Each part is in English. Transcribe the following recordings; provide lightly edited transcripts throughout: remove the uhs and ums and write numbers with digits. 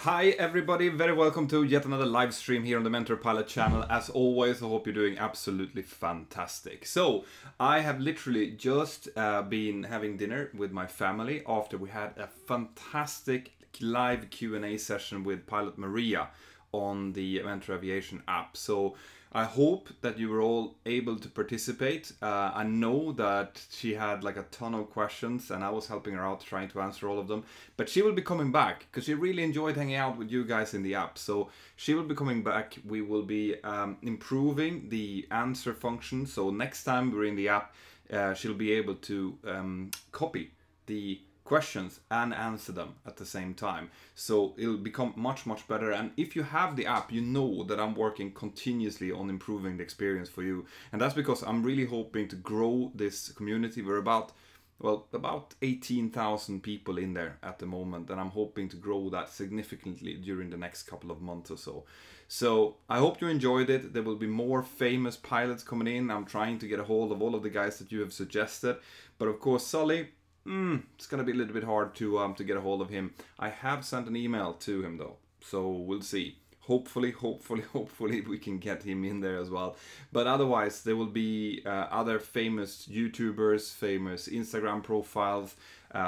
Hi everybody, very welcome to yet another live stream here on the Mentor Pilot channel. As always, I hope you're doing absolutely fantastic. So, I have literally just been having dinner with my family after we had a fantastic live Q&A session with Pilot Maria on the Mentor Aviation app. So I hope that you were all able to participate. I know that she had like a ton of questions and I was helping her out trying to answer all of them. But she will be coming back because she really enjoyed hanging out with you guys in the app. So she will be coming back. We will be improving the answer function. So next time we're in the app, she'll be able to copy the questions and answer them at the same time, so it'll become much better. And if you have the app, you know that I'm working continuously on improving the experience for you, and that's because I'm really hoping to grow this community. We're about 18,000 people in there at the moment, and I'm hoping to grow that significantly during the next couple of months or so. So I hope you enjoyed it. There will be more famous pilots coming in. I'm trying to get a hold of all of the guys that you have suggested, but of course Sully, it's gonna be a little bit hard to get a hold of him. I have sent an email to him though, so we'll see. Hopefully we can get him in there as well. But otherwise, there will be other famous YouTubers, famous Instagram profiles,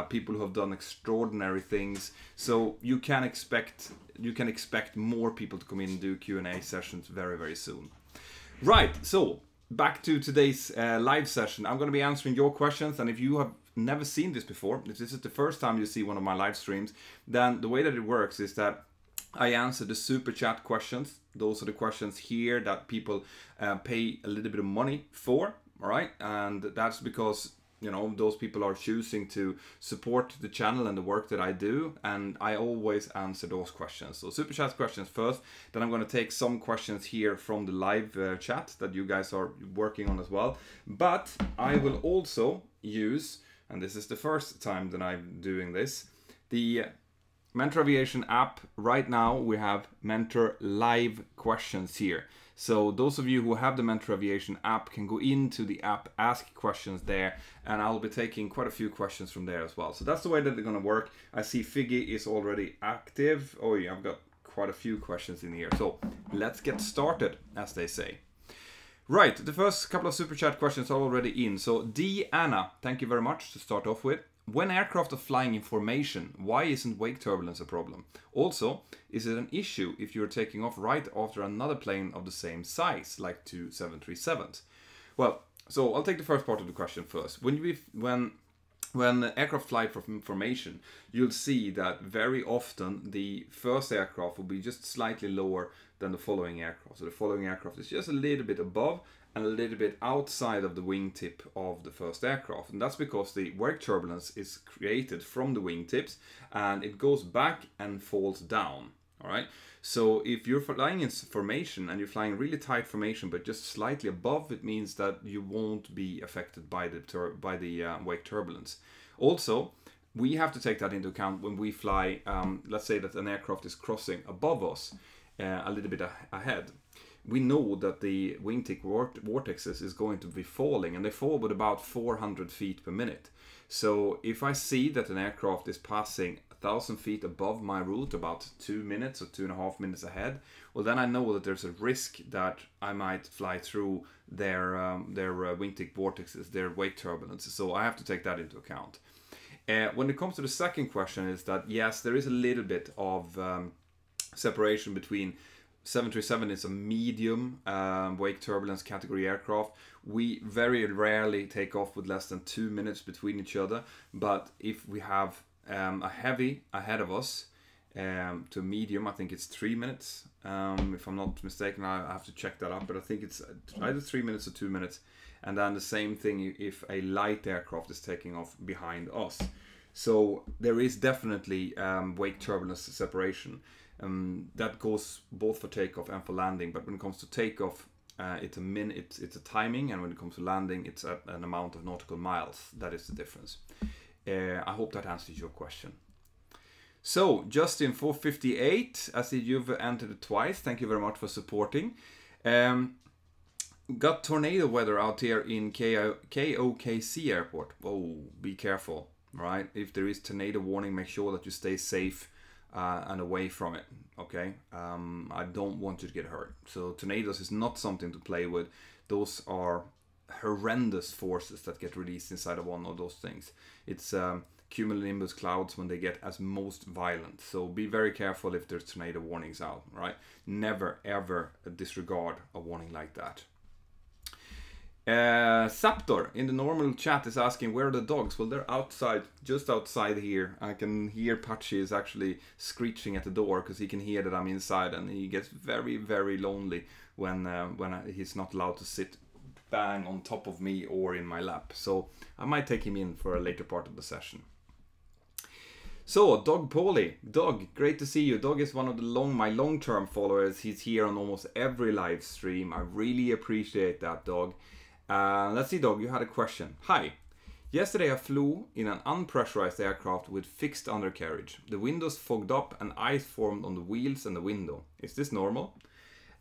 people who have done extraordinary things. So you can expect more people to come in and do Q&A sessions very soon. Right. So back to today's live session. I'm going to be answering your questions, and if you have never seen this before, if this is the first time you see one of my live streams, then the way that it works is that I answer the super chat questions. Those are the questions here that people pay a little bit of money for, all right? And that's because, you know, those people are choosing to support the channel and the work that I do, and I always answer those questions. So super chat questions first, then I'm going to take some questions here from the live chat that you guys are working on as well. But I will also use, and this is the first time that I'm doing this, the Mentor Aviation app. Right now we have Mentor live questions here. So those of you who have the Mentor Aviation app can go into the app, ask questions there, and I'll be taking quite a few questions from there as well. So that's the way that they're going to work. I see Figgy is already active. Oh yeah, I've got quite a few questions in here. So let's get started, as they say. Right, the first couple of super chat questions are already in. So Anna, thank you very much to start off with. When aircraft are flying in formation, why isn't wake turbulence a problem? Also, is it an issue if you're taking off right after another plane of the same size, like two 737s? Well, so I'll take the first part of the question first. When aircraft fly from formation, you'll see that very often the first aircraft will be just slightly lower than the following aircraft. So the following aircraft is just a little bit above and a little bit outside of the wingtip of the first aircraft. And that's because the wake turbulence is created from the wingtips and it goes back and falls down. All right. So if you're flying in formation and you're flying really tight formation, but just slightly above, it means that you won't be affected by the wake turbulence. Also, we have to take that into account when we fly. Let's say that an aircraft is crossing above us a little bit ahead. We know that the wingtip vortexes is going to be falling, and they fall with about 400 feet per minute. So if I see that an aircraft is passing 1,000 feet above my route, about 2 minutes or 2.5 minutes ahead, well then I know that there's a risk that I might fly through their wingtip vortexes, their wake turbulence. So I have to take that into account. When it comes to the second question, is that yes, there is a little bit of separation between 737 is a medium wake turbulence category aircraft. We very rarely take off with less than 2 minutes between each other. But if we have a heavy ahead of us to medium, I think it's 3 minutes. If I'm not mistaken, I have to check that up. But I think it's either 3 minutes or 2 minutes. And then the same thing if a light aircraft is taking off behind us. So there is definitely wake turbulence separation. That goes both for takeoff and for landing, but when it comes to takeoff, it's a timing, and when it comes to landing, it's an amount of nautical miles. That is the difference. I hope that answers your question. So Justin 458, I see you've entered it twice. Thank you very much for supporting. Got tornado weather out here in KOKC airport. Oh, be careful, right? If there is tornado warning, make sure that you stay safe and away from it. Okay, I don't want you to get hurt. So tornadoes is not something to play with. Those are horrendous forces that get released inside of one of those things. It's cumulonimbus clouds when they get as most violent. So be very careful if there's tornado warnings out, right? Never ever disregard a warning like that. Saptor in the normal chat is asking where are the dogs. Well, they're outside, just outside here. I can hear Patchy is actually screeching at the door because he can hear that I'm inside, and he gets very, very lonely when he's not allowed to sit bang on top of me or in my lap. So I might take him in for a later part of the session. So, Dog Paulie. Dog, great to see you. Dog is one of my long-term followers. He's here on almost every live stream. I really appreciate that, Dog. Let's see, Dog, you had a question. Hi. Yesterday I flew in an unpressurized aircraft with fixed undercarriage. The windows fogged up and ice formed on the wheels and the window. Is this normal?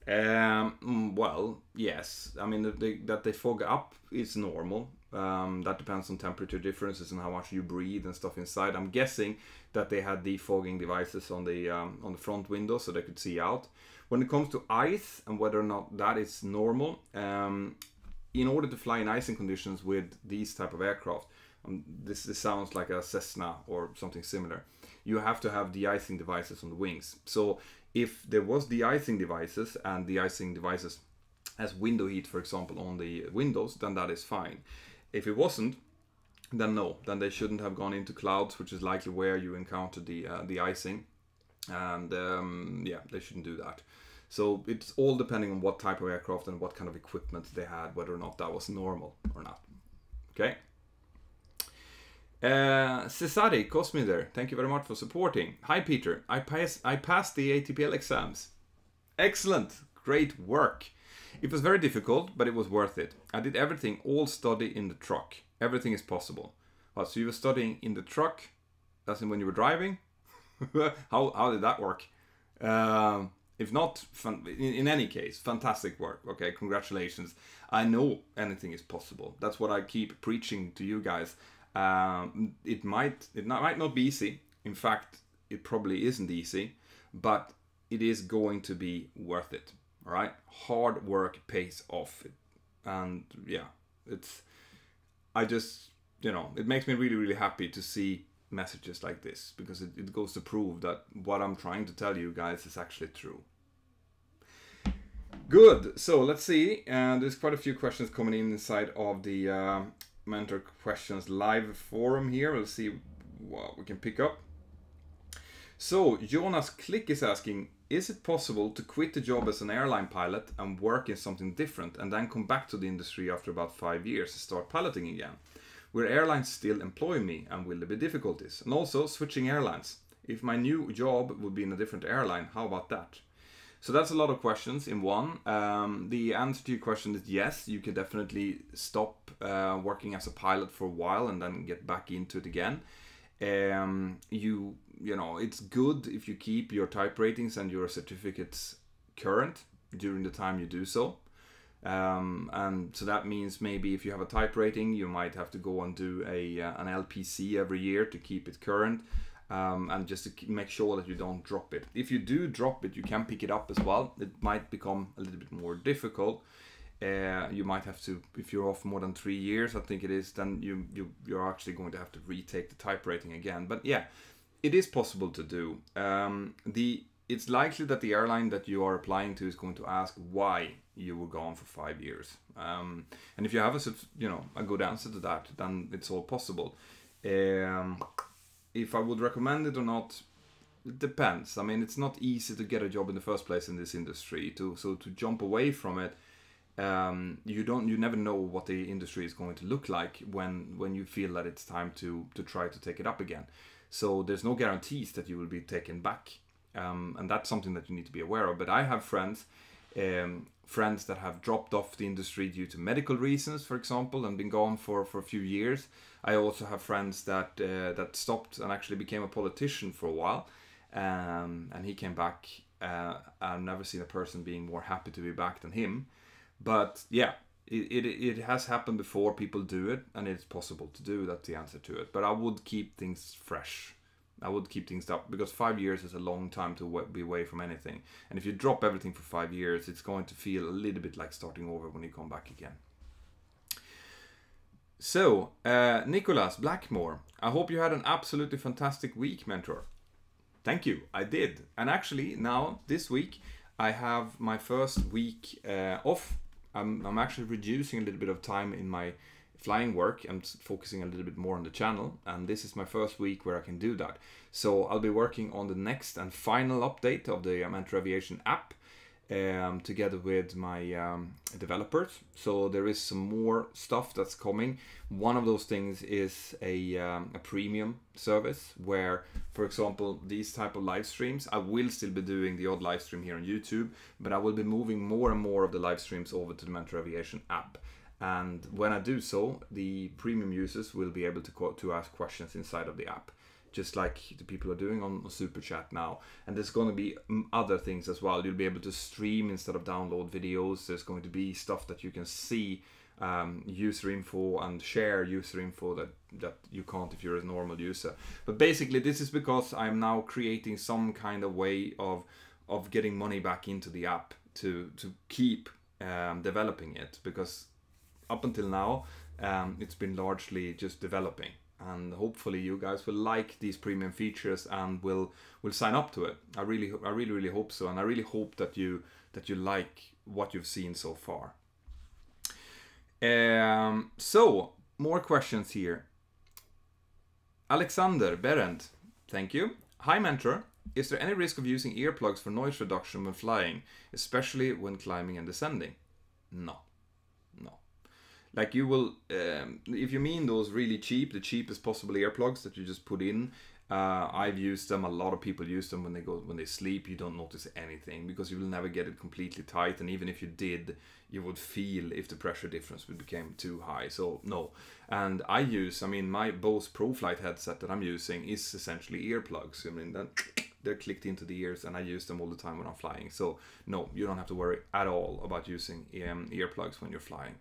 Well, yes. I mean, that they fog up is normal. That depends on temperature differences and how much you breathe and stuff inside. I'm guessing that they had defogging devices on the front window so they could see out. When it comes to ice and whether or not that is normal, in order to fly in icing conditions with these type of aircraft, this sounds like a Cessna or something similar, you have to have de-icing devices on the wings. So if there was de-icing devices and de-icing devices as window heat, for example, on the windows, then that is fine. If it wasn't, then no, then they shouldn't have gone into clouds, which is likely where you encountered the icing, and yeah, they shouldn't do that. So it's all depending on what type of aircraft and what kind of equipment they had, whether or not that was normal or not. Okay. Cesare Cosmider, thank you very much for supporting. Hi Peter, I passed the ATPL exams. Excellent, great work. It was very difficult, but it was worth it. I did everything, all study in the truck. Everything is possible. Well, so you were studying in the truck, as in when you were driving? How did that work? If not, in any case, fantastic work. Okay, congratulations. I know anything is possible. That's what I keep preaching to you guys. It might not be easy. In fact, it probably isn't easy, but it is going to be worth it. All right, hard work pays off, and yeah, it makes me really, really happy to see messages like this, because it goes to prove that what I'm trying to tell you guys is actually true. Good, so let's see, and there's quite a few questions coming in inside of the Mentor Questions live forum here. We'll see what we can pick up. So Jonas Klick is asking, is it possible to quit the job as an airline pilot and work in something different and then come back to the industry after about 5 years and start piloting again? Will airlines still employ me, and will there be difficulties? And also switching airlines. If my new job would be in a different airline, how about that? So that's a lot of questions in one. The answer to your question is yes, you can definitely stop working as a pilot for a while and then get back into it again. You know, it's good if you keep your type ratings and your certificates current during the time you do so. And so that means maybe if you have a type rating, you might have to go and do an LPC every year to keep it current, and just to make sure that you don't drop it. If you do drop it, you can pick it up as well. It might become a little bit more difficult. You might have to, if you're off more than 3 years, I think it is, then you're actually going to have to retake the type rating again. But yeah, it is possible to do. It's likely that the airline that you are applying to is going to ask why you were gone for 5 years. And if you have a good answer to that, then it's all possible. If I would recommend it or not, it depends. I mean, it's not easy to get a job in the first place in this industry. So to jump away from it, you never know what the industry is going to look like when you feel that it's time to try to take it up again. So there's no guarantees that you will be taken back, and that's something that you need to be aware of. But I have friends that have dropped off the industry due to medical reasons, for example, and been gone for a few years. I also have friends that stopped and actually became a politician for a while, and he came back. I've never seen a person being more happy to be back than him. But yeah, it has happened before. People do it, and it's possible to do. That's the answer to it. But I would keep things fresh. I would keep things up, because 5 years is a long time to be away from anything. And if you drop everything for 5 years, it's going to feel a little bit like starting over when you come back again. So, Nicholas Blackmore, I hope you had an absolutely fantastic week, Mentor. Thank you, I did. And actually, now, this week, I have my first week off. I'm actually reducing a little bit of time in my flying work. I'm focusing a little bit more on the channel, and this is my first week where I can do that. So I'll be working on the next and final update of the Mentour Aviation app, together with my developers. So there is some more stuff that's coming. One of those things is a premium service where, for example, these type of live streams, I will still be doing the odd live stream here on YouTube, but I will be moving more and more of the live streams over to the Mentour Aviation app. And when I do so, the premium users will be able to ask questions inside of the app, just like the people are doing on Super Chat now. And there's going to be other things as well. You'll be able to stream instead of download videos. There's going to be stuff that you can see, user info, and share user info that you can't if you're a normal user. But basically, this is because I'm now creating some kind of way of getting money back into the app to keep developing it, because up until now, it's been largely just developing, and hopefully you guys will like these premium features and will sign up to it. I really hope so, and I really hope that you like what you've seen so far. So more questions here. Alexander Berendt, thank you. Hi Mentor, is there any risk of using earplugs for noise reduction when flying, especially when climbing and descending? No. Like, you will, if you mean those really cheap, the cheapest possible earplugs that you just put in, I've used them. A lot of people use them when they sleep. You don't notice anything because you will never get it completely tight, and even if you did, you would feel if the pressure difference would become too high. So no. And my Bose ProFlight headset that I'm using is essentially earplugs. I mean, they're clicked into the ears, and I use them all the time when I'm flying. So no, you don't have to worry at all about using earplugs when you're flying.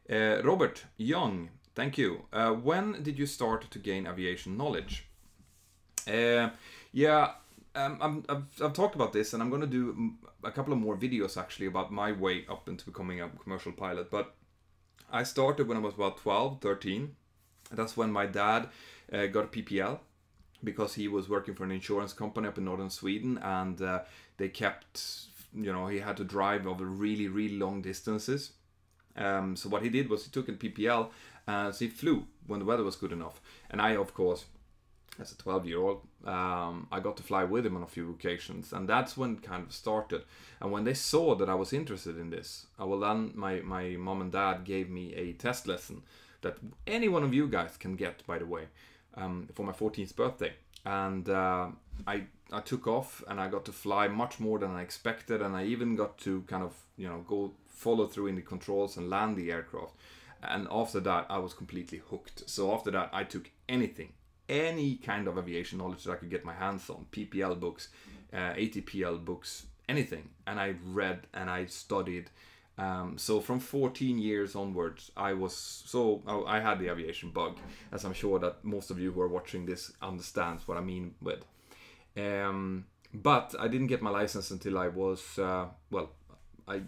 Robert Young, thank you. When did you start to gain aviation knowledge? I've talked about this, and I'm going to do a couple of more videos actually about my way up into becoming a commercial pilot. But I started when I was about 12, 13. That's when my dad got a PPL, because he was working for an insurance company up in northern Sweden, and they kept, he had to drive over really, really long distances. So what he did was he took a PPL, so he flew when the weather was good enough. And I, of course, as a 12-year-old, I got to fly with him on a few occasions, and that's when it kind of started. And when they saw that I was interested in this, then my mom and dad gave me a test lesson that any one of you guys can get, by the way, for my 14th birthday. And I took off, and I got to fly much more than I expected, and I even got to kind of go follow through in the controls and land the aircraft. And after that, I was completely hooked. So after that, I took any kind of aviation knowledge that I could get my hands on, PPL books, ATPL books, anything, and I read and I studied. So from 14 years onwards, I had the aviation bug, as I'm sure that most of you who are watching this understands what I mean with. But I didn't get my license until I was I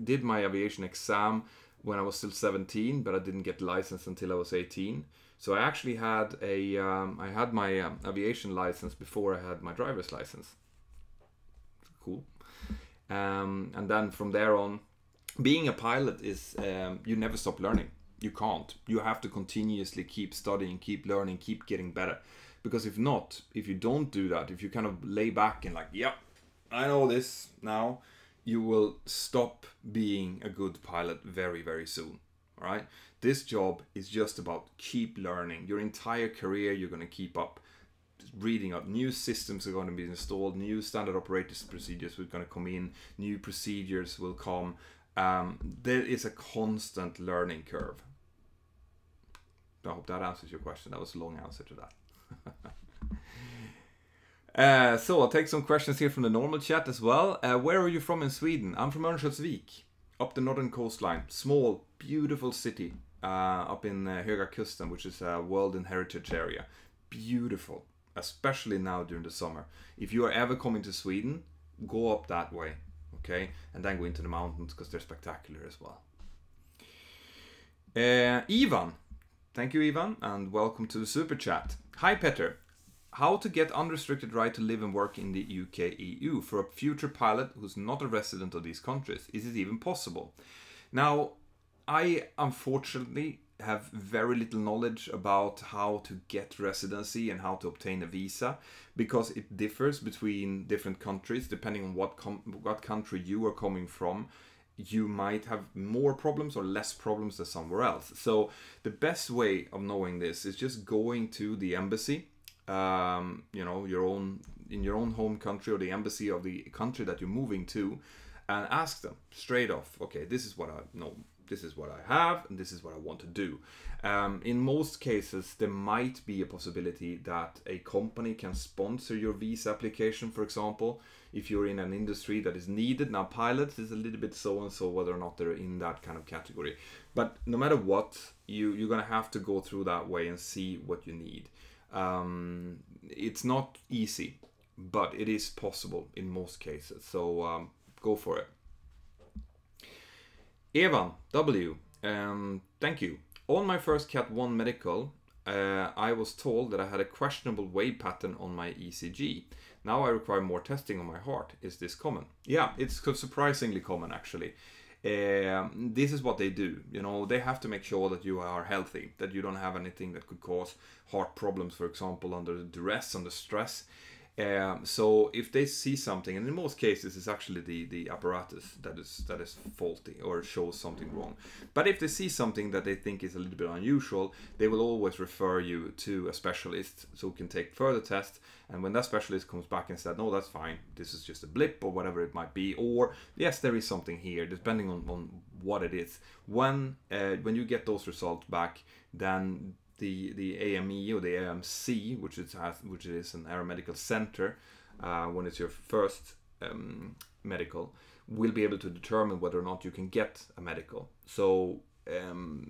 did my aviation exam when I was still 17, but I didn't get the license until I was 18. So I actually had my aviation license before I had my driver's license. Cool. And then from there on, being a pilot is, you never stop learning. You can't. You have to continuously keep studying, keep learning, keep getting better. Because if you don't do that, if you kind of lay back and like, yep, I know this now, you will stop being a good pilot very, very soon. All right? This job is just about keep learning. Your entire career, you're going to keep up reading up. New systems are going to be installed. New standard operating procedures are going to come in. New procedures will come. There is a constant learning curve. I hope that answers your question. That was a long answer to that. So I'll take some questions here from the normal chat as well. Where are you from in Sweden? I'm from Örnsköldsvik, up the northern coastline. Small, beautiful city up in Höga Kusten, which is a World Heritage area. beautiful, especially now during the summer. If you are ever coming to Sweden, go up that way, okay? And then go into the mountains because they're spectacular as well. Ivan, thank you Ivan, and welcome to the super chat. Hi Petter, how to get unrestricted right to live and work in the UK EU for a future pilot who's not a resident of these countries? Is it even possible? Now, I unfortunately have very little knowledge about how to get residency and how to obtain a visa, because it differs between different countries depending on what country you are coming from. You might have more problems or less problems than somewhere else. So the best way of knowing this is just going to the embassy, you know, in your own home country, or the embassy of the country that you're moving to, and ask them straight off, okay, this is what I know, this is what I have, and this is what I want to do. In most cases, there might be a possibility that a company can sponsor your visa application, for example, if you're in an industry that is needed. Now, pilots is a little bit so-and-so whether or not they're in that kind of category. But no matter what, you're going to have to go through that way and see what you need. It's not easy, but it is possible in most cases. So go for it. Evan W, thank you. On my first Cat 1 medical, I was told that I had a questionable wave pattern on my ECG. Now I require more testing on my heart. Is this common? Yeah, it's surprisingly common actually. This is what they do. You know, they have to make sure that you are healthy, that you don't have anything that could cause heart problems, for example, under duress, under stress. So if they see something, and in most cases it's actually the apparatus that is faulty or shows something wrong. But if they see something that they think is a little bit unusual, they will always refer you to a specialist so you can take further tests. And when that specialist comes back and said, no, that's fine, this is just a blip or whatever it might be, or yes, there is something here, depending on what it is. When you get those results back, then the AME or the AMC, which is an aeromedical center, when it's your first medical, will be able to determine whether or not you can get a medical. So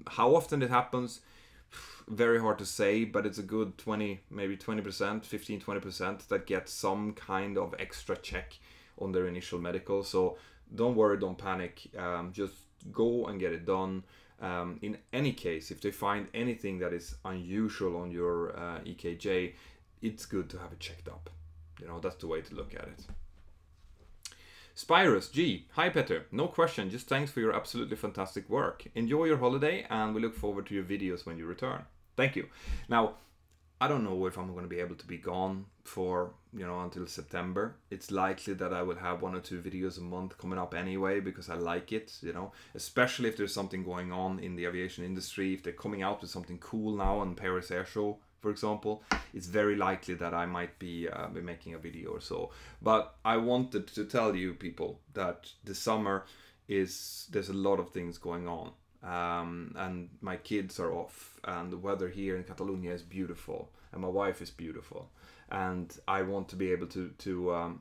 how often it happens, very hard to say, but it's a good 20, maybe 20%, 15-20% that get some kind of extra check on their initial medical. So don't worry, don't panic, just go and get it done. In any case, if they find anything that is unusual on your EKJ, it's good to have it checked up. You know, that's the way to look at it. Spyrus G, hi Petter, no question, just thanks for your absolutely fantastic work. Enjoy your holiday, and we look forward to your videos when you return. Thank you. Now, I don't know if I'm going to be able to be gone for, you know, until September. It's likely that I will have 1 or 2 videos a month coming up anyway, because I like it, you know, especially if there's something going on in the aviation industry. If they're coming out with something cool now on Paris Air Show, for example, it's very likely that I might be making a video or so. But I wanted to tell you people that the summer there's a lot of things going on. And my kids are off, and the weather here in Catalonia is beautiful, and my wife is beautiful, and I want to be able to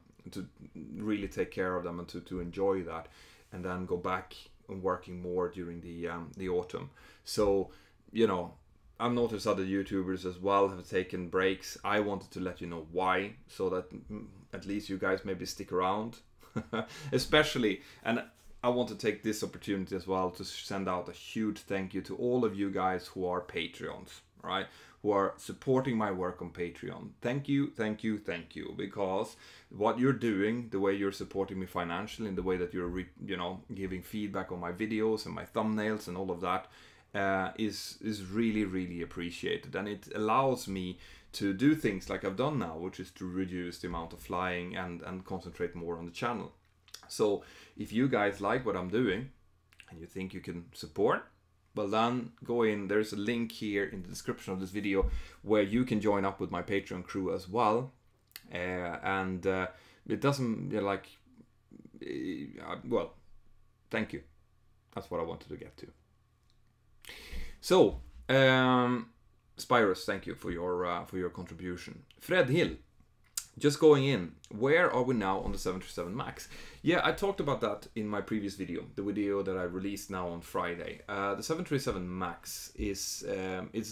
really take care of them and to enjoy that, and then go back and working more during the autumn. So, you know, I've noticed other YouTubers as well have taken breaks. I wanted to let you know why, so that at least you guys maybe stick around, especially. And I want to take this opportunity as well to send out a huge thank you to all of you guys who are Patreons, right? Who are supporting my work on Patreon. Thank you, thank you, thank you. Because what you're doing, the way you're supporting me financially, and the way that you're, you know, giving feedback on my videos and my thumbnails and all of that, is really, really appreciated. And it allows me to do things like I've done now, which is to reduce the amount of flying and concentrate more on the channel. So if you guys like what I'm doing and you think you can support, well then go in, there's a link here in the description of this video where you can join up with my Patreon crew as well. It doesn't, you know, like, well, thank you. That's what I wanted to get to. So, Spyrus, thank you for your contribution. Fred Hill, just going in, where are we now on the 737 MAX? Yeah, I talked about that in my previous video, the video that I released now on Friday. The 737 MAX is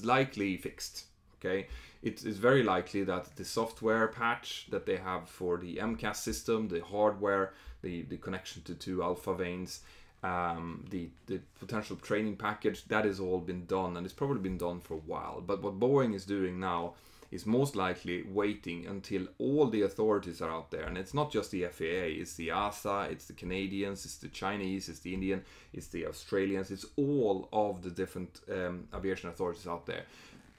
likely fixed, okay? It's very likely that the software patch that they have for the MCAS system, the hardware, the connection to two alpha vanes, the potential training package, that has all been done, and it's probably been done for a while. But what Boeing is doing now is most likely waiting until all the authorities are out there. And it's not just the FAA, it's the ASA, it's the Canadians, it's the Chinese, it's the Indian, it's the Australians, it's all of the different aviation authorities out there.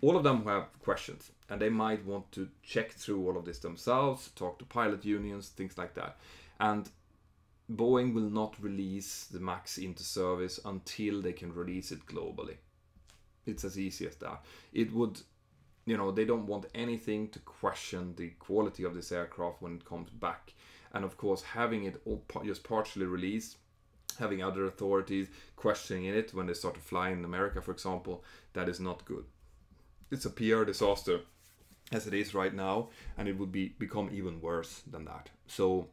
All of them who have questions, and they might want to check through all of this themselves, talk to pilot unions, things like that. And Boeing will not release the MAX into service until they can release it globally. It's as easy as that. It would, you know, they don't want anything to question the quality of this aircraft when it comes back. And of course, having it all just partially released, having other authorities questioning it when they start to fly in America, for example, that is not good. It's a PR disaster as it is right now, and it would become even worse than that. So,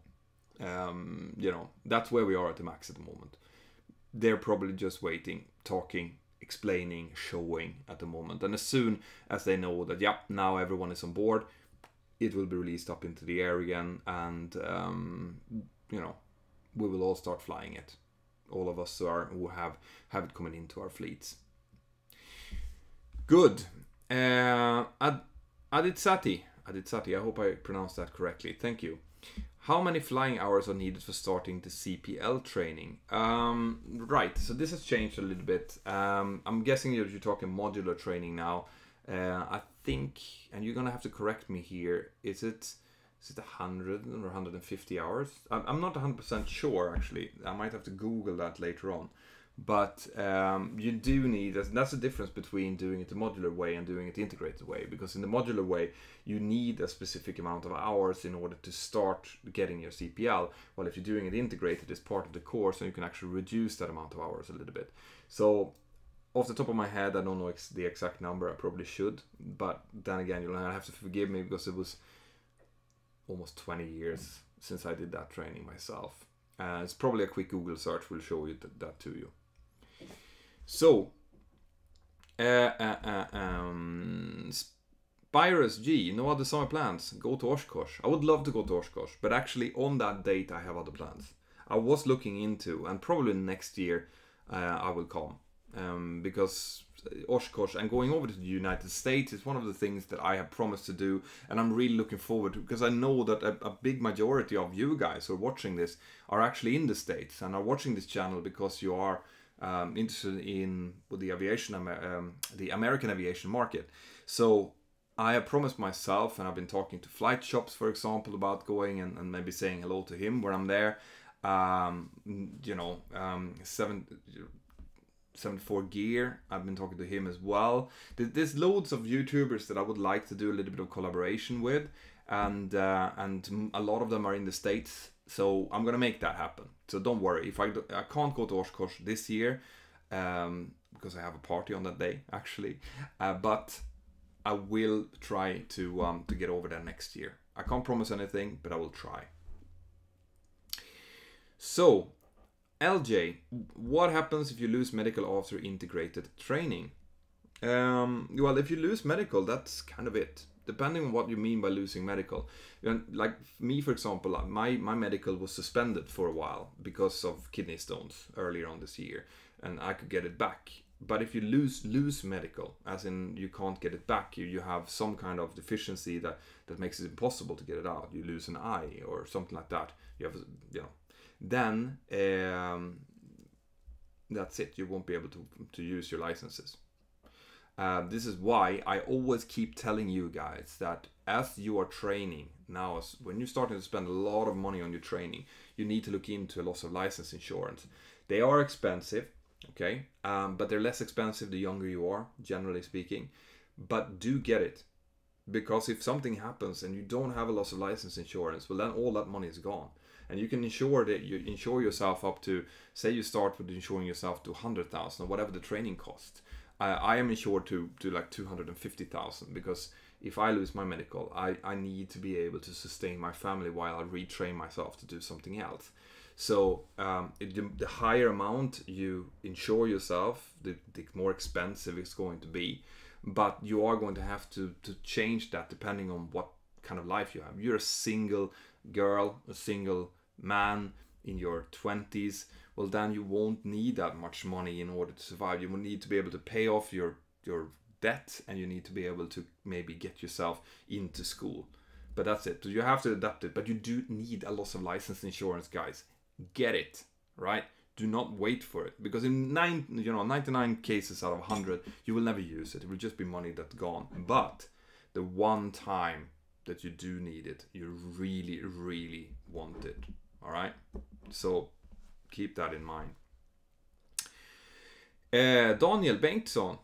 you know, that's where we are at the MAX at the moment. They're probably just waiting, talking, explaining, showing at the moment. And as soon as they know that, yeah, now everyone is on board, it will be released up into the air again, and you know, we will all start flying it. All of us who have it coming into our fleets. Good. Aditsati, I hope I pronounced that correctly. Thank you. How many flying hours are needed for starting the CPL training? Right, so this has changed a little bit. I'm guessing you're talking modular training now. I think, and you're gonna have to correct me here, is it 100 or 150 hours? I'm not 100% sure, actually. I might have to Google that later on. But you do need, that's the difference between doing it the modular way and doing it the integrated way. Because in the modular way, you need a specific amount of hours in order to start getting your CPL. While if you're doing it integrated, it's part of the course, and you can actually reduce that amount of hours a little bit. So off the top of my head, I don't know the exact number. I probably should. But then again, you'll have to forgive me because it was almost 20 years since I did that training myself. It's probably a quick Google search will show you that to you. So, Spyrus G, no other summer plans. Go to Oshkosh. I would love to go to Oshkosh, but actually on that date I have other plans. I was looking into, and probably next year I will come. Because Oshkosh and going over to the United States is one of the things that I have promised to do, and I'm really looking forward to, because I know that a big majority of you guys who are watching this are actually in the States and are watching this channel because you are interested in the aviation, the American aviation market. So I have promised myself, and I've been talking to flight shops, for example, about going and maybe saying hello to him where I'm there. You know, 74 Gear, I've been talking to him as well. There's loads of YouTubers that I would like to do a little bit of collaboration with, and a lot of them are in the States. So I'm gonna make that happen. So don't worry. If I can't go to Oshkosh this year because I have a party on that day, actually, but I will try to get over there next year. I can't promise anything, but I will try. So, LJ, what happens if you lose medical after integrated training? Well, if you lose medical, that's kind of it. Depending on what you mean by losing medical. Like me, for example, my medical was suspended for a while because of kidney stones earlier on this year, and I could get it back. But if you lose medical, as in you can't get it back, you have some kind of deficiency that makes it impossible to get it out. You lose an eye or something like that. You have, you know, then that's it. You won't be able to use your licenses. This is why I always keep telling you guys that as you are training now, when you're starting to spend a lot of money on your training, you need to look into a loss of license insurance. They are expensive, okay, but they're less expensive the younger you are, generally speaking. But do get it, because if something happens and you don't have a loss of license insurance, well, then all that money is gone. And you can insure that you insure yourself up to, say you start with insuring yourself to 100,000 or whatever the training costs. I am insured to like 250,000, because if I lose my medical, I need to be able to sustain my family while I retrain myself to do something else. So the higher amount you insure yourself, the more expensive it's going to be. but you are going to have to change that depending on what kind of life you have. You're a single girl, a single man in your 20s, well then you won't need that much money in order to survive. You will need to be able to pay off your debt, and you need to be able to maybe get yourself into school. But that's it. So you have to adapt it, but you do need a loss of license insurance, guys. Get it, right? Do not wait for it, because in 99 cases out of 100, you will never use it. It will just be money that's gone. But the one time that you do need it, you really, really want it. All right? So keep that in mind. Daniel Bengtsson.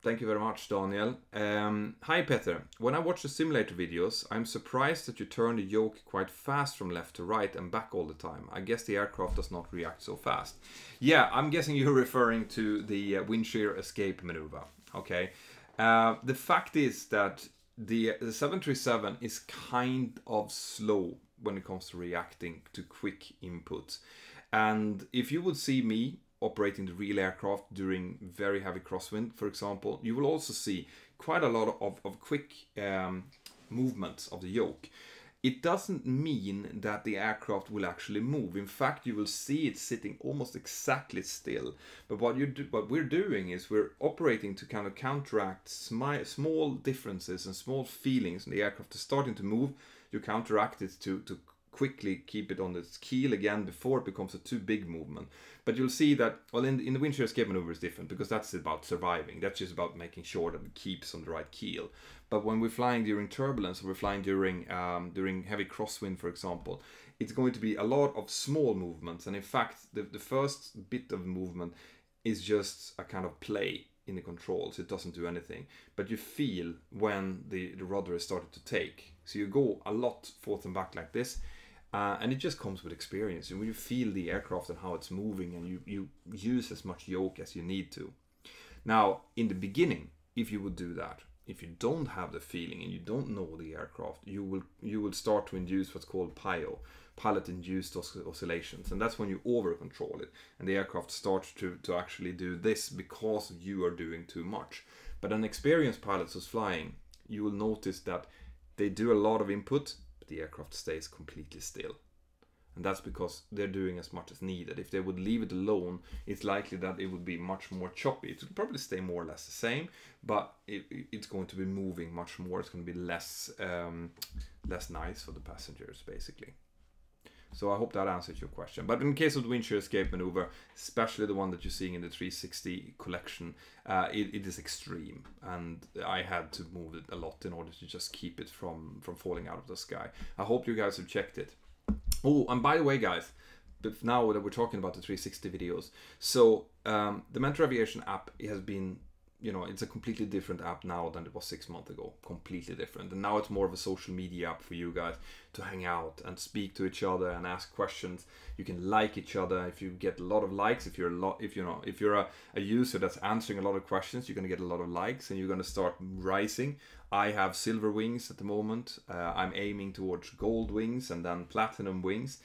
Thank you very much, Daniel. Hi, Peter. When I watch the simulator videos, I'm surprised that you turn the yoke quite fast from left to right and back all the time. I guess the aircraft does not react so fast. Yeah, I'm guessing you're referring to the wind shear escape maneuver. Okay. The fact is that the 737 is kind of slow when it comes to reacting to quick inputs. And if you would see me operating the real aircraft during very heavy crosswind, for example, you will also see quite a lot of quick movements of the yoke. It doesn't mean that the aircraft will actually move. In fact, you will see it sitting almost exactly still. But what we're doing is we're operating to kind of counteract small differences and small feelings. And the aircraft is starting to move. You counteract it to quickly keep it on its keel again before it becomes a too big movement. But you'll see that, well, in the wind shear escape maneuver is different, because that's about surviving. That's just about making sure that it keeps on the right keel. But when we're flying during turbulence, or we're flying during heavy crosswind, for example, it's going to be a lot of small movements. And in fact, the first bit of movement is just a kind of play in the controls. It doesn't do anything. But you feel when the rudder is started to take. So you go a lot forth and back like this. And it just comes with experience. And when you feel the aircraft and how it's moving, and you use as much yoke as you need to. Now, in the beginning, if you would do that, if you don't have the feeling and you don't know the aircraft, you will start to induce what's called PIO, pilot-induced oscillations. And that's when you over-control it. And the aircraft starts to actually do this because you are doing too much. But an experienced pilot who's flying, you will notice that they do a lot of input, but the aircraft stays completely still. And that's because they're doing as much as needed. If they would leave it alone, it's likely that it would be much more choppy. It would probably stay more or less the same, but it's going to be moving much more. It's going to be less nice for the passengers, basically. So I hope that answers your question. But in case of the wind shear escape maneuver, especially the one that you're seeing in the 360 collection, it is extreme. And I had to move it a lot in order to just keep it from falling out of the sky. I hope you guys have checked it. Oh, and by the way, guys, now that we're talking about the 360 videos, so the Mentour Aviation app has been, it's a completely different app now than it was 6 months ago. Completely different. And now it's more of a social media app for you guys to hang out and speak to each other and ask questions. You can like each other. If you get a lot of likes, if you're a user that's answering a lot of questions, you're going to get a lot of likes and you're going to start rising. I have silver wings at the moment. I'm aiming towards gold wings and then platinum wings.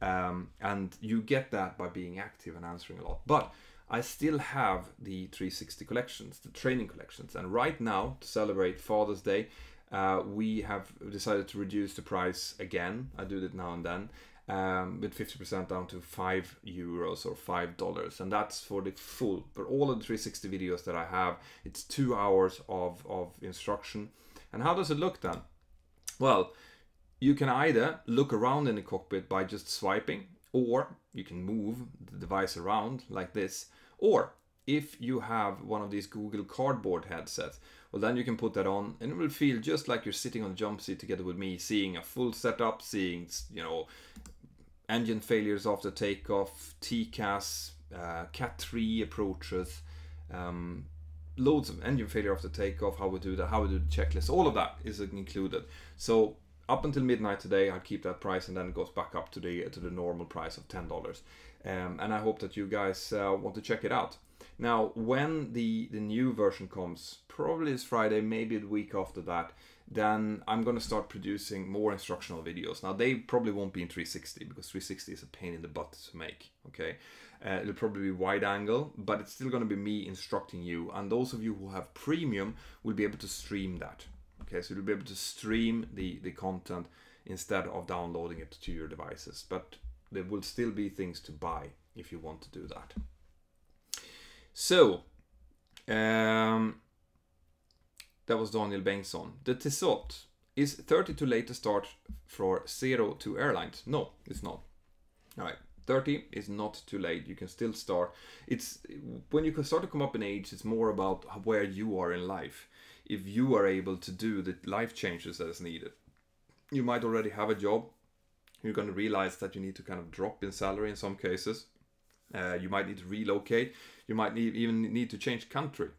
And you get that by being active and answering a lot. But I still have the 360 collections, the training collections. And right now, to celebrate Father's Day, we have decided to reduce the price again. I do it now and then, with 50% down to €5 or $5. And that's for all of the 360 videos that I have. It's 2 hours of instruction. And how does it look then? Well, you can either look around in the cockpit by just swiping, or you can move the device around like this. Or if you have one of these Google Cardboard headsets, well, then you can put that on and it will feel just like you're sitting on the jump seat together with me, seeing a full setup, seeing, engine failures after takeoff, TCAS, Cat 3 approaches, loads of engine failure after takeoff, how we do that, how we do the checklist, all of that is included. So up until midnight today, I'll keep that price, and then it goes back up to the normal price of $10. And I hope that you guys want to check it out. Now, when the new version comes, probably this Friday, maybe the week after that, then I'm going to start producing more instructional videos. Now, they probably won't be in 360 because 360 is a pain in the butt to make, okay? It'll probably be wide angle, but it's still going to be me instructing you. And those of you who have premium will be able to stream that, okay? So you'll be able to stream the content instead of downloading it to your devices. But there will still be things to buy if you want to do that. So, that was Daniel Bengtsson. The Tissot. Is 30 too late to start for 0 to airlines? No, it's not. All right, 30 is not too late. You can still start. It's when you can start to come up in age, it's more about where you are in life. If you are able to do the life changes that is needed. You might already have a job. You're going to realize that you need to kind of drop in salary in some cases. You might need to relocate. You might even need to change country.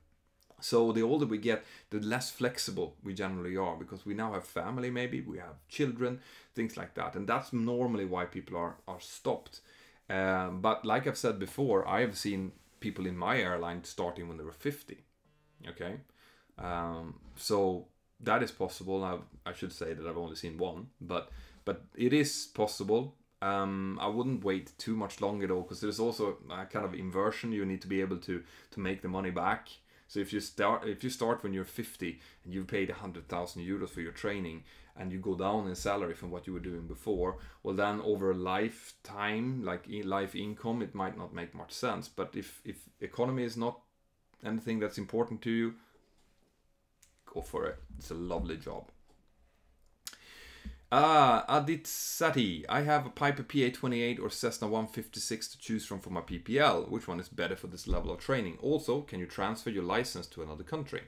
So the older we get, the less flexible we generally are, because we now have family, maybe we have children, things like that. And that's normally why people are stopped. But like I've said before, I have seen people in my airline starting when they were 50. Okay. So that is possible. I should say that I've only seen one, but it is possible. I wouldn't wait too much longer though, because there's also a kind of inversion. You need to be able to make the money back. So if you start when you're 50 and you've paid 100,000 euros for your training and you go down in salary from what you were doing before, well then over a lifetime, like life income, it might not make much sense. But if economy is not anything that's important to you, go for it. It's a lovely job. Adit Sati, I have a Piper PA-28 or Cessna 156 to choose from for my PPL. Which one is better for this level of training? Also, can you transfer your license to another country?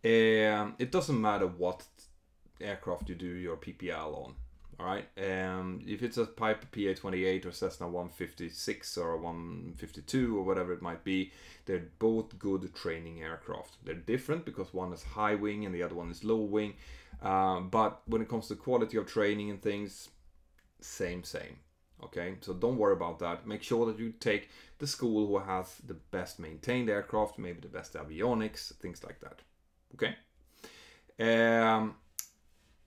It doesn't matter what aircraft you do your PPL on. All right. If it's a Piper PA-28 or Cessna 156 or 152 or whatever it might be, they're both good training aircraft. They're different because one is high wing and the other one is low wing. But when it comes to quality of training and things, same. Okay, so don't worry about that. Make sure that you take the school who has the best maintained aircraft, maybe the best avionics, things like that. Okay.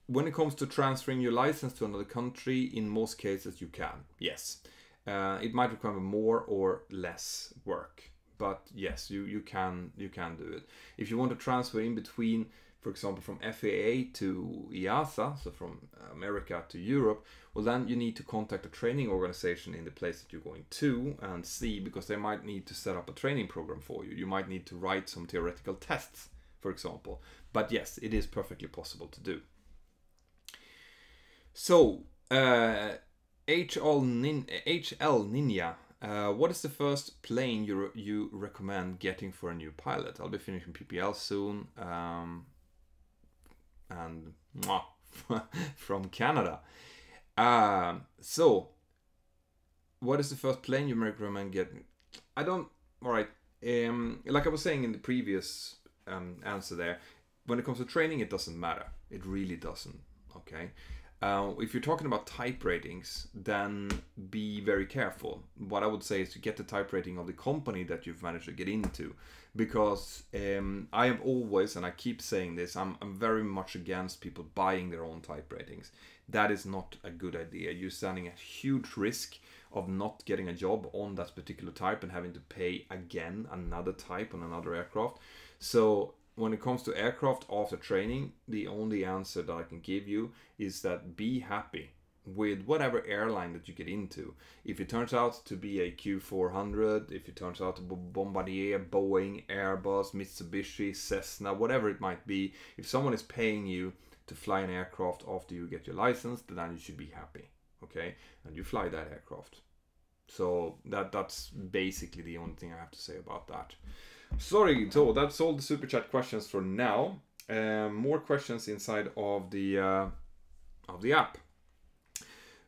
When it comes to transferring your license to another country, in most cases you can. Yes, it might require more or less work, but yes, you can do it. If you want to transfer in between, for example, from FAA to EASA, so from America to Europe, well then you need to contact a training organization in the place that you're going to and see, because they might need to set up a training program for you. You might need to write some theoretical tests, for example. But yes, it is perfectly possible to do. So, HL Ninja, what is the first plane you recommend getting for a new pilot? I'll be finishing PPL soon. And from Canada. So, what is the first plane you recommend getting? Alright, like I was saying in the previous answer there, when it comes to training, it doesn't matter. It really doesn't, okay? If you're talking about type ratings, then be very careful. What I would say is to get the type rating of the company that you've managed to get into, because I have always, and I keep saying this, I'm very much against people buying their own type ratings. That is not a good idea. You're standing a huge risk of not getting a job on that particular type and having to pay again another type on another aircraft. So when it comes to aircraft after training, the only answer that I can give you is that be happy with whatever airline that you get into. If it turns out to be a Q400, if it turns out to be Bombardier, Boeing, Airbus, Mitsubishi, Cessna, whatever it might be, if someone is paying you to fly an aircraft after you get your license, then you should be happy, okay? And you fly that aircraft. So that's basically the only thing I have to say about that. Sorry, so that's all the super chat questions for now. More questions inside of the app.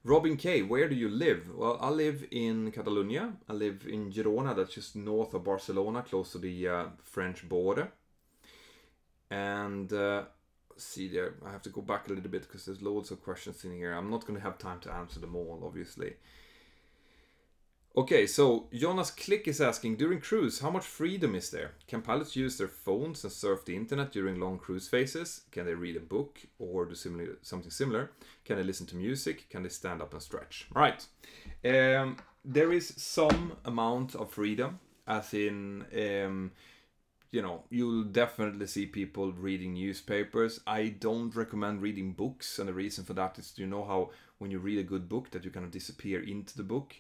Robin K, where do you live? Well, I live in Catalonia. I live in Girona, that's just north of Barcelona, close to the French border. And see there, I have to go back a little bit because there's loads of questions in here. I'm not going to have time to answer them all, obviously. Okay, so Jonas Click is asking, during cruise, how much freedom is there? Can pilots use their phones and surf the internet during long cruise phases? Can they read a book or do something similar? Can they listen to music? Can they stand up and stretch? Right. There is some amount of freedom, as in, you'll definitely see people reading newspapers. I don't recommend reading books, and the reason for that is, how when you read a good book that you kind of disappear into the book.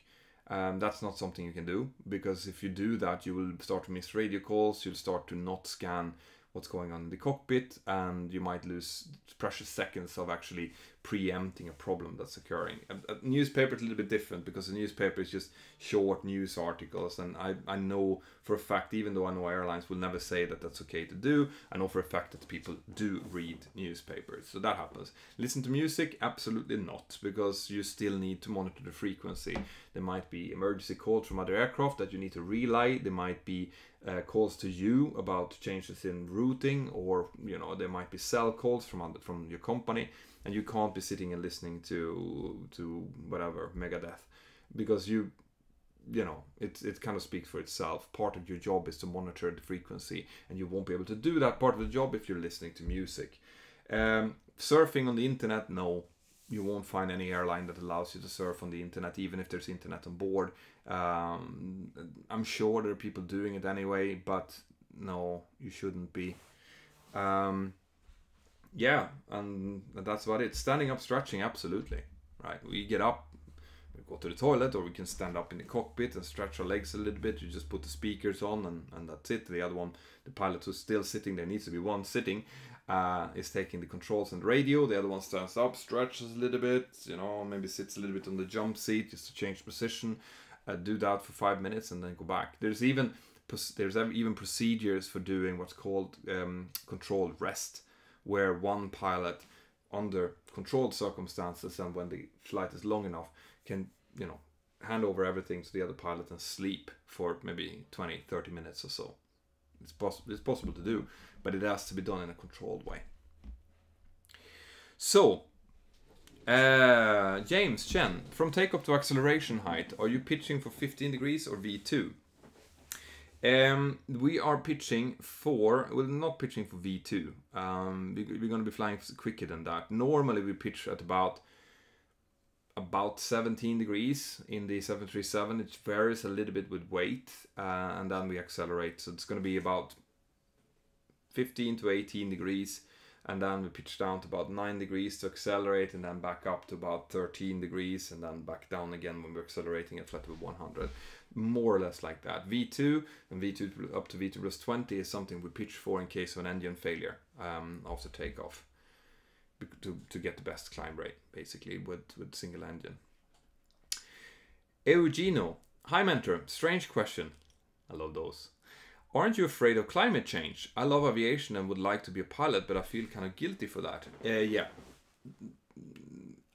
That's not something you can do, because if you do that, you will start to miss radio calls, you'll start to not scan what's going on in the cockpit, and you might lose precious seconds of actually preempting a problem that's occurring. A newspaper is a little bit different, because a newspaper is just short news articles, and I know for a fact, even though I know airlines will never say that that's okay to do, I know for a fact that people do read newspapers, so that happens. Listen to music? Absolutely not, because you still need to monitor the frequency. There might be emergency calls from other aircraft that you need to relay. There might be calls to you about changes in routing, or there might be cell calls from your company, and you can't be sitting and listening to whatever Megadeth, because it kind of speaks for itself. Part of your job is to monitor the frequency, and you won't be able to do that part of the job if you're listening to music. Surfing on the internet? No. You won't find any airline that allows you to surf on the internet, even if there's internet on board. I'm sure there are people doing it anyway, but no, you shouldn't be. Yeah, and that's about it. Standing up, stretching, absolutely. Right, we get up, we go to the toilet, or we can stand up in the cockpit and stretch our legs a little bit. You just put the speakers on, and that's it. The other one, the pilot who's still sitting, there needs to be one sitting, is taking the controls and radio. The other one stands up, stretches a little bit, maybe sits a little bit on the jump seat just to change position. Do that for 5 minutes and then go back. There's even procedures for doing what's called controlled rest, where one pilot, under controlled circumstances and when the flight is long enough, can hand over everything to the other pilot and sleep for maybe 20-30 minutes or so. It's possible to do, but it has to be done in a controlled way. So, James Chen, from takeoff to acceleration height, are you pitching for 15 degrees or V2? We are pitching for, not pitching for V2. We're going to be flying quicker than that. Normally we pitch at about 17 degrees in the 737. It varies a little bit with weight, and then we accelerate. So it's going to be about 15 to 18 degrees, and then we pitch down to about 9 degrees to accelerate, and then back up to about 13 degrees, and then back down again when we're accelerating at flight level 100. More or less like that. V2 and V2 up to V2 plus 20 is something we pitch for in case of an engine failure after takeoff, to get the best climb rate, basically, with single engine. Eugenio, hi Mentor, strange question. I love those. Aren't you afraid of climate change? I love aviation and would like to be a pilot, but I feel kind of guilty for that. Yeah.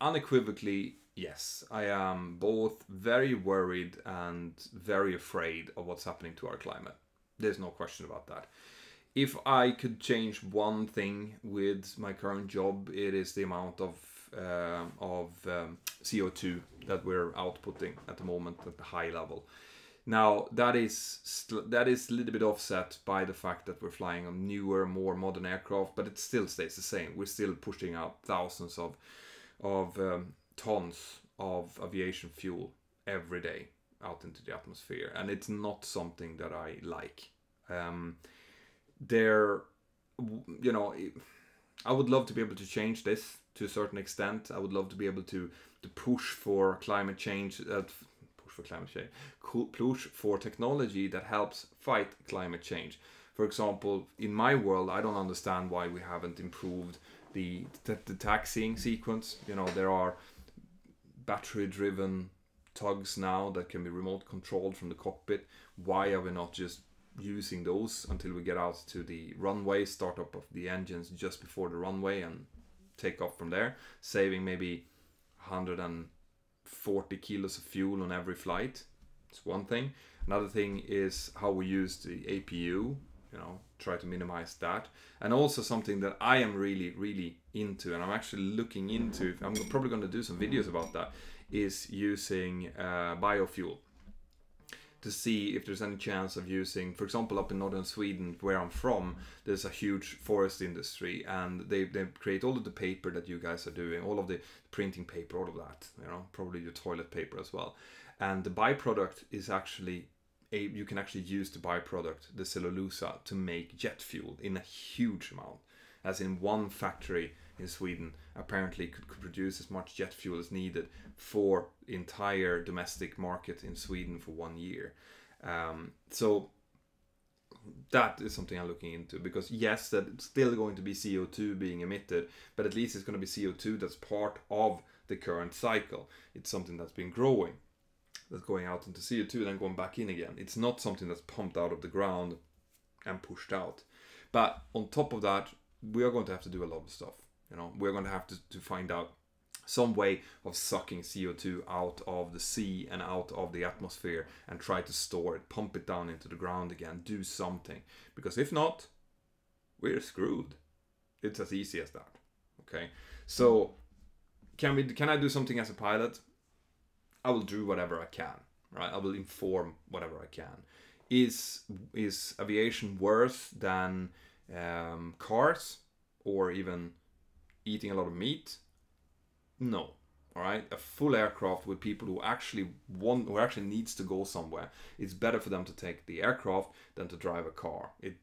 Unequivocally, yes. I am both very worried and very afraid of what's happening to our climate. There's no question about that. If I could change one thing with my current job, it is the amount of CO2 that we're outputting at the moment at the high level. Now, that is a little bit offset by the fact that we're flying on newer, more modern aircraft, but it still stays the same. We're still pushing out thousands of tons of aviation fuel every day out into the atmosphere, and it's not something that I like. I would love to be able to change this to a certain extent. I would love to be able to push for climate change, push for technology that helps fight climate change. For example, in my world, I don't understand why we haven't improved the taxiing sequence. There are battery-driven tugs now that can be remote controlled from the cockpit. Why are we not just using those until we get out to the runway, start up of the engines just before the runway and take off from there, saving maybe 140 kilos of fuel on every flight? It's one thing. Another thing is how we use the APU, try to minimize that. And also something that I am really, really into, and I'm actually looking into, I'm probably going to do some videos about that, is using biofuel. to see if there's any chance of using, for example, up in northern Sweden, where I'm from, there's a huge forest industry, and they create all of the paper that you guys are doing, all of the printing paper, all of that, you know, probably your toilet paper as well. And the byproduct is actually you can actually use the byproduct, the cellulosa, to make jet fuel in a huge amount. As in, one factory in Sweden apparently could produce as much jet fuel as needed for the entire domestic market in Sweden for 1 year. So that is something I'm looking into, because yes, that it's still going to be CO2 being emitted, but at least it's going to be CO2 that's part of the current cycle. It's something that's been growing, that's going out into CO2 and then going back in again. It's not something that's pumped out of the ground and pushed out. But on top of that, we are going to have to do a lot of stuff. You know, we're going to have to find out some way of sucking CO2 out of the sea and out of the atmosphere and try to store it, pump it down into the ground again, do something. Because if not, we're screwed. It's as easy as that. Okay, so can I do something as a pilot? I will do whatever I can, right? I will inform whatever I can. Is aviation worse than cars or even eating a lot of meat? No. All right, a full aircraft with people who actually needs to go somewhere. It's better for them to take the aircraft than to drive a car. It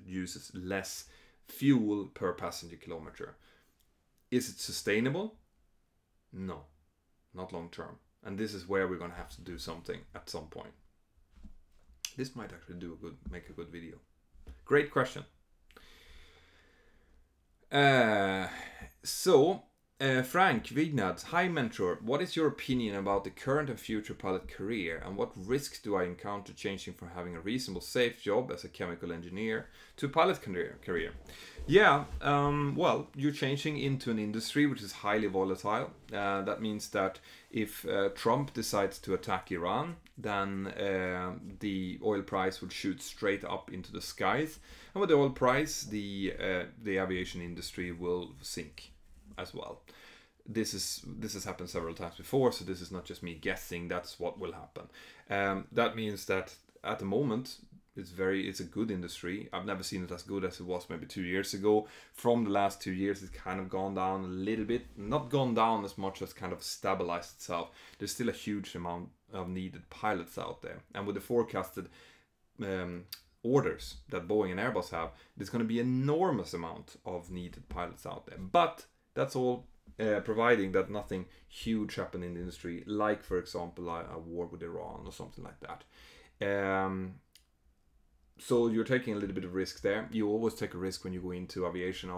uses less fuel per passenger kilometer. Is it sustainable? No, not long term. And this is where we're going to have to do something at some point. This might actually make a good video. Great question. Frank Vignad, hi Mentor, what is your opinion about the current and future pilot career, and what risks do I encounter changing from having a reasonable safe job as a chemical engineer to a pilot career? Yeah, well, you're changing into an industry which is highly volatile. That means that if Trump decides to attack Iran, then the oil price would shoot straight up into the skies, and with the oil price, the aviation industry will sink as well. This has happened several times before, so this is not just me guessing. That's what will happen. That means that at the moment it's a good industry. I've never seen it as good as it was maybe 2 years ago. From the last 2 years, it's kind of gone down a little bit. Not gone down as much as kind of stabilized itself. There's still a huge amount of needed pilots out there, and with the forecasted orders that Boeing and Airbus have, there's going to be enormous amount of needed pilots out there. But that's all providing that nothing huge happened in the industry, like for example a war with Iran or something like that. So you're taking a little bit of risk there. You always take a risk when you go into aviation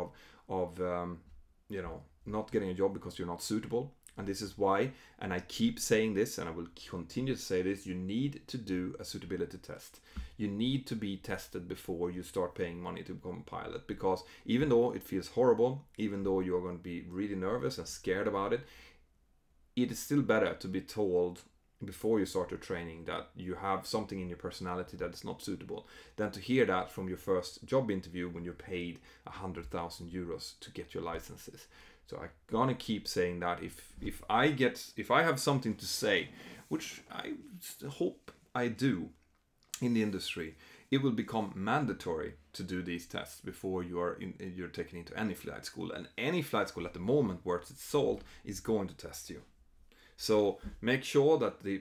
of you know, not getting a job because you're not suitable. And this is why, and I keep saying this, and I will continue to say this, you need to do a suitability test. You need to be tested before you start paying money to become a pilot, because even though it feels horrible, even though you're going to be really nervous and scared about it, it is still better to be told before you start your training that you have something in your personality that is not suitable than to hear that from your first job interview when you're paid 100,000 euros to get your licenses. So I'm gonna keep saying that if I have something to say, which I hope I do in the industry, it will become mandatory to do these tests before you're taken into any flight school, and any flight school at the moment worth its salt is going to test you. So make sure that the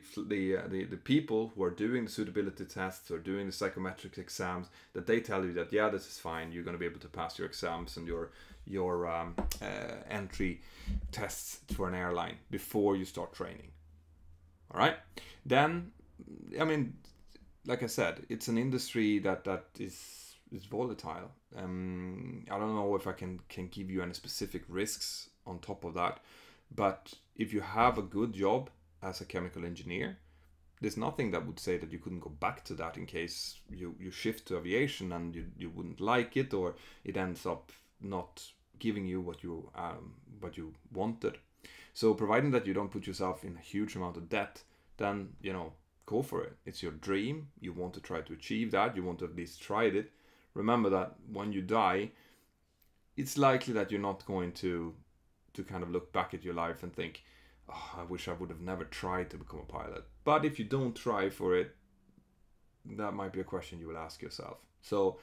people who are doing the suitability tests or doing the psychometric exams, that they tell you that, yeah, this is fine, you're going to be able to pass your exams and your entry tests for an airline before you start training. All right. Then, I mean, like I said, it's an industry that is volatile. I don't know if I can give you any specific risks on top of that. But if you have a good job as a chemical engineer, there's nothing that would say that you couldn't go back to that in case you shift to aviation and you wouldn't like it, or it ends up not giving you what you wanted. So providing that you don't put yourself in a huge amount of debt, then, you know, go for it. It's your dream. You want to try to achieve that. You want to at least try it. Remember that when you die, it's likely that you're not going to kind of look back at your life and think, oh, I wish I would have never tried to become a pilot. But if you don't try for it, that might be a question you will ask yourself. So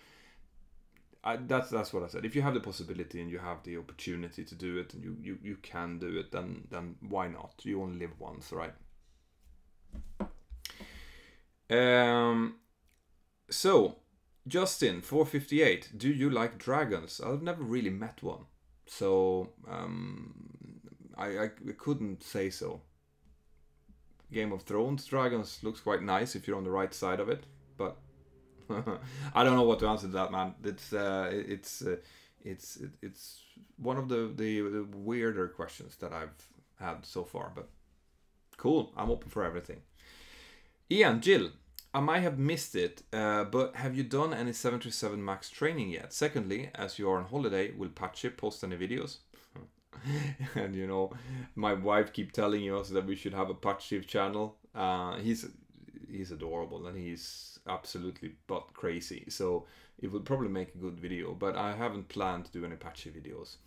that's what I said. If you have the possibility and you have the opportunity to do it, and you can do it, then why not? You only live once, right? So Justin 458, do you like dragons? I've never really met one, so I couldn't say so. Game of Thrones dragons looks quite nice if you're on the right side of it, but I don't know what to answer to that, man. It's one of the weirder questions that I've had so far, but cool. I'm open for everything. Ian, Jill, I might have missed it, but have you done any 737 MAX training yet? Secondly, as you are on holiday, will Pachi post any videos? And you know, my wife keep telling us that we should have a Pachi channel. He's adorable and he's absolutely butt crazy, so it would probably make a good video, but I haven't planned to do any Pachi videos.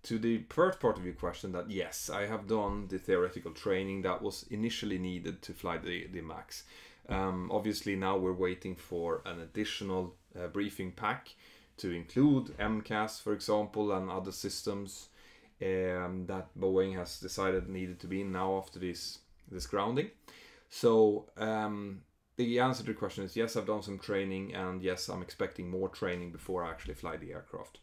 To the first part of your question, that yes, I have done the theoretical training that was initially needed to fly the MAX. Obviously now we're waiting for an additional briefing pack to include MCAS, for example, and other systems that Boeing has decided needed to be in now after this grounding. So the answer to the question is yes, I've done some training, and yes, I'm expecting more training before I actually fly the aircraft.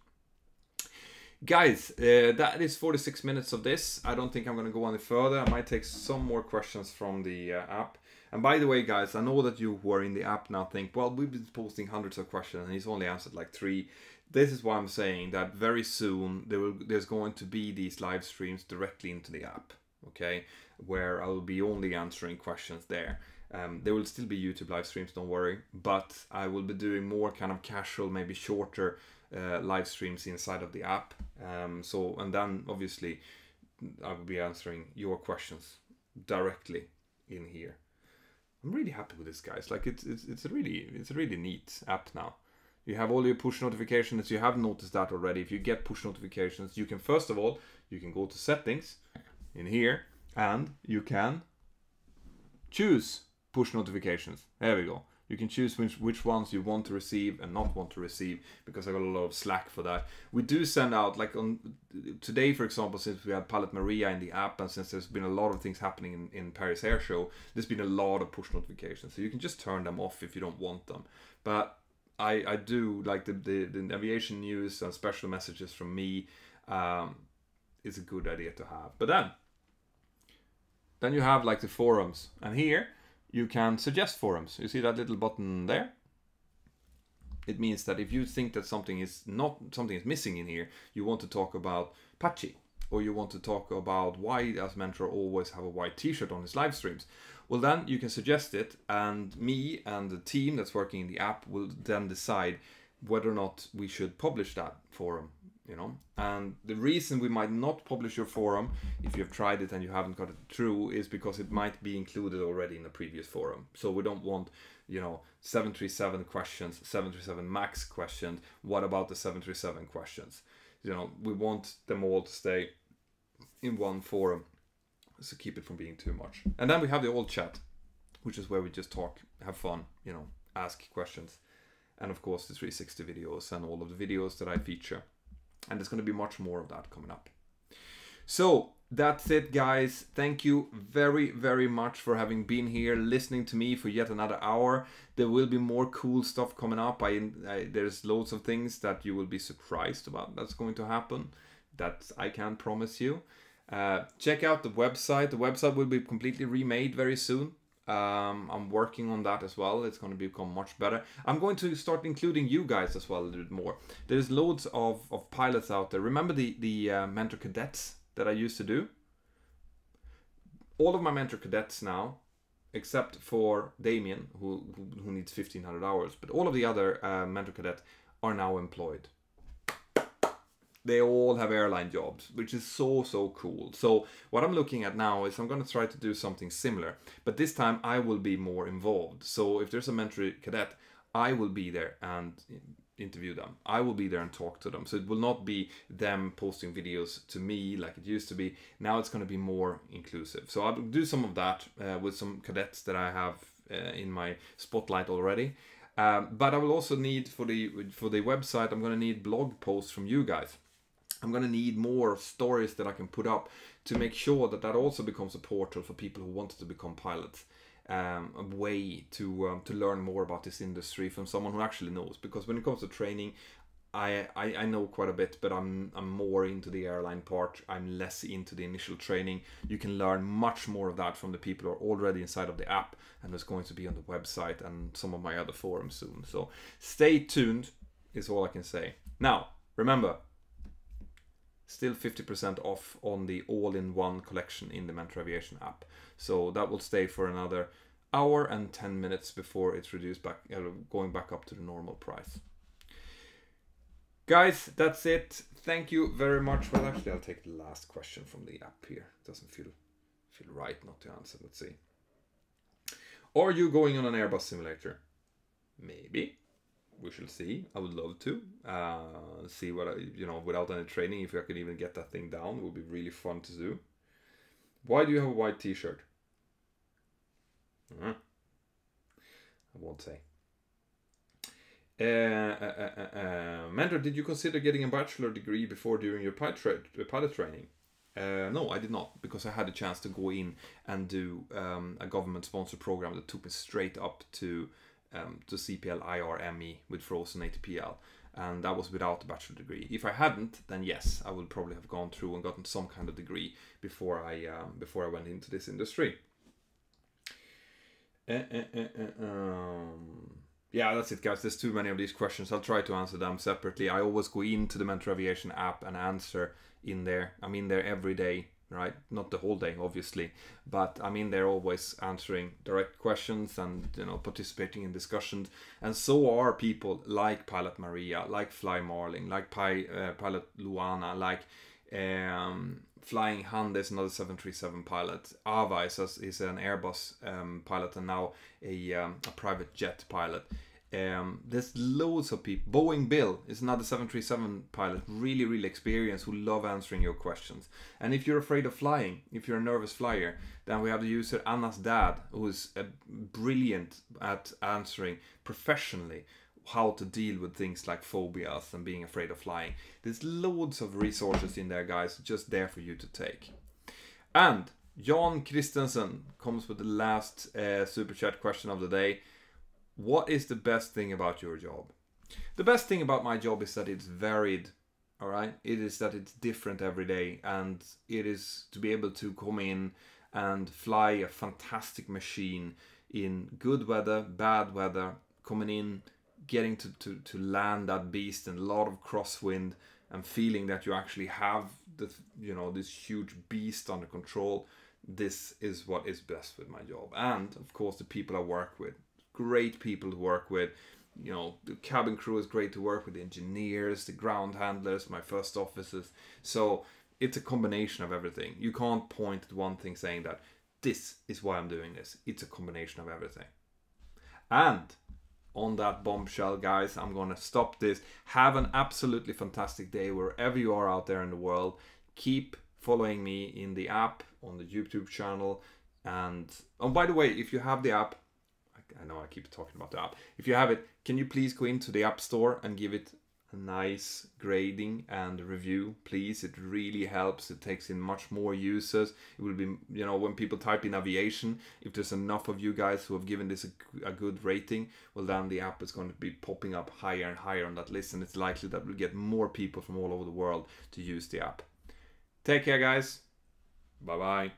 Guys, that is 46 minutes of this. I don't think I'm going to go any further. I might take some more questions from the app. And by the way, guys, I know that you who are in the app now think, well, we've been posting hundreds of questions and he's only answered like 3. This is why I'm saying that very soon there's going to be these live streams directly into the app, okay, where I will be only answering questions there. There will still be YouTube live streams, don't worry, but I will be doing more kind of casual, maybe shorter live streams inside of the app. And then obviously I will be answering your questions directly in here. I'm really happy with this, guys. Like it's a really neat app now. You have all your push notifications. You have noticed that already. If you get push notifications, you can first of all, you can go to settings in here and you can choose push notifications. There we go. You can choose which ones you want to receive and not want to receive, because I got a lot of slack for that. We do send out, like on today, for example, since we had Pilot Maria in the app, and since there's been a lot of things happening in Paris Air Show, there's been a lot of push notifications. So you can just turn them off if you don't want them. But I do like the aviation news and special messages from me. It's a good idea to have. But then you have like the forums, and here you can suggest forums. You see that little button there? It means that if you think that something is missing in here, you want to talk about Pachi, or you want to talk about why does Mentour always have a white t-shirt on his live streams, well then you can suggest it, and me and the team that's working in the app will then decide whether or not we should publish that forum. You know, and the reason we might not publish your forum, if you've tried it and you haven't got it through, is because it might be included already in the previous forum. So we don't want, you know, 737 questions, 737 MAX questions. What about the 737 questions? You know, we want them all to stay in one forum, so keep it from being too much. And then we have the old chat, which is where we just talk, have fun, you know, ask questions, and of course the 360 videos and all of the videos that I feature. And there's going to be much more of that coming up. So that's it, guys. Thank you very, very much for having been here, listening to me for yet another hour. There will be more cool stuff coming up. There's loads of things that you will be surprised about that's going to happen. That I can promise you. Check out the website. The website will be completely remade very soon. I'm working on that as well. It's going to become much better. I'm going to start including you guys as well a little bit more. There's loads of pilots out there. Remember the mentor cadets that I used to do? All of my mentor cadets now, except for Damien, who needs 1,500 hours, but all of the other mentor cadets are now employed. They all have airline jobs, which is so cool. So what I'm looking at now is I'm going to try to do something similar, but this time I will be more involved. So if there's a mentor cadet, I will be there and interview them. I will be there and talk to them. So it will not be them posting videos to me like it used to be. Now it's going to be more inclusive. So I'll do some of that with some cadets that I have in my spotlight already. But I will also need for the website, I'm going to need blog posts from you guys. I'm going to need more stories that I can put up to make sure that also becomes a portal for people who wanted to become pilots. A way to learn more about this industry from someone who actually knows. Because when it comes to training, I know quite a bit, but I'm more into the airline part. I'm less into the initial training. You can learn much more of that from the people who are already inside of the app, and it's going to be on the website and some of my other forums soon. So stay tuned is all I can say. Now, remember, still 50% off on the all-in-one collection in the Mentour Aviation app. So that will stay for another hour and 10 minutes before it's reduced back, going back up to the normal price. Guys, that's it. Thank you very much. Well, actually, I'll take the last question from the app here. It doesn't feel right not to answer. Let's see. Are you going on an Airbus simulator? Maybe. We shall see. I would love to see what without any training, if I could even get that thing down, it would be really fun to do. Why do you have a white t-shirt? I won't say. Mentor, did you consider getting a bachelor degree before doing your pilot training? No, I did not, because I had a chance to go in and do a government-sponsored program that took me straight up to CPL IRME with frozen ATPL, and that was without a bachelor degree. If I hadn't, then yes, I would probably have gone through and gotten some kind of degree before I went into this industry. Yeah, that's it, guys. There's too many of these questions. I'll try to answer them separately. I always go into the Mentour Aviation app and answer in there. I'm in there every day, right? Not the whole day, obviously, but I'm in there always answering direct questions and participating in discussions. And so are people like Pilot Maria, like Fly Marling, like Pilot Luana, like Flying Hand is another 737 pilot. Ava is an Airbus pilot and now a private jet pilot. There's loads of people. Boeing Bill is another 737 pilot, really experienced, who love answering your questions. And if you're afraid of flying, if you're a nervous flyer, then we have the user Anna's dad, who is brilliant at answering professionally how to deal with things like phobias and being afraid of flying. There's loads of resources in there, guys, just there for you to take. And Jan Christensen comes with the last super chat question of the day. What is the best thing about your job? The best thing about my job is that it's varied, all right? It is that it's different every day, and it is to be able to come in and fly a fantastic machine in good weather, bad weather, coming in, getting to land that beast in a lot of crosswind, and feeling that you actually have this huge beast under control. This is what is best with my job. And of course, the people I work with, great people to work with. The cabin crew is great to work with, the engineers, the ground handlers, my first officers. So it's a combination of everything. You can't point at one thing saying that this is why I'm doing this. It's a combination of everything. And on that bombshell, guys, I'm going to stop this. Have an absolutely fantastic day wherever you are out there in the world. Keep following me in the app, on the YouTube channel. And oh, by the way, if you have the app, I know I keep talking about the app. If you have it, can you please go into the App Store and give it a nice grading and review, please? It really helps. It takes in much more users. It will be, when people type in aviation, if there's enough of you guys who have given this a good rating, well, then the app is going to be popping up higher and higher on that list, and it's likely that we'll get more people from all over the world to use the app. Take care, guys. Bye-bye.